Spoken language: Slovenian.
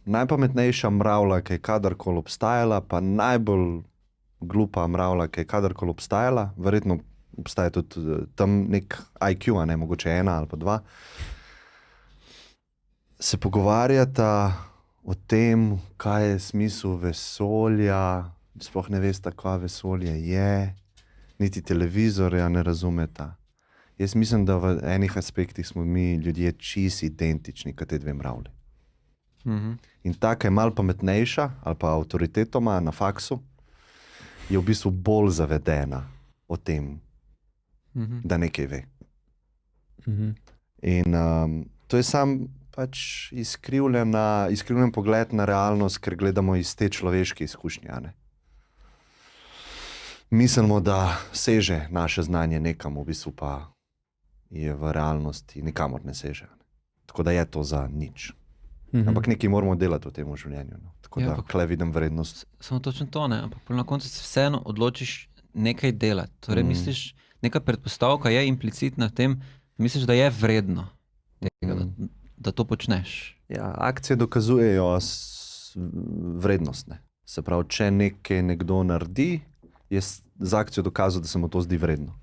najpametnejša mravlja, ki je kadarkoli obstajala, pa najbolj glupa mravlja, ki je kadarkoli obstajala, verjetno obstaja tudi tam nek IQ, a ne, mogoče 1 ali pa 2, se pogovarjata o tem, kaj je smisel vesolja, sploh ne veste, kaj vesolje je, niti televizorja ne razumeta. Jaz mislim, da v enih aspektih smo mi ljudje čisto identični, kot te dve mravlji. In ta, ki je malo pametnejša, ali pa avtoriteto ima na faksu, je v bistvu bolj zavedena o tem, da nekaj ve. In to je sam pač izkrivljen pogled na realnost, ker gledamo iz te človeške izkušnje, a ne. Mislimo, da seže naše znanje nekam, v bistvu pa je v realnosti nikamor ne seže. Tako da je to za nič. Ampak nekaj moramo delati v tem življenju. No. Tako da tukaj vidim vrednost. Samo točno to, ne? Ampak na koncu se vseeno odločiš nekaj delati. Torej misliš, neka predpostavka je implicitna v tem, misliš, da je vredno tega, da to počneš. Ja, akcije dokazujejo vrednost. Ne. Se pravi, če nekaj nekdo naredi, je z akcijo dokazal, da se mu to zdi vredno.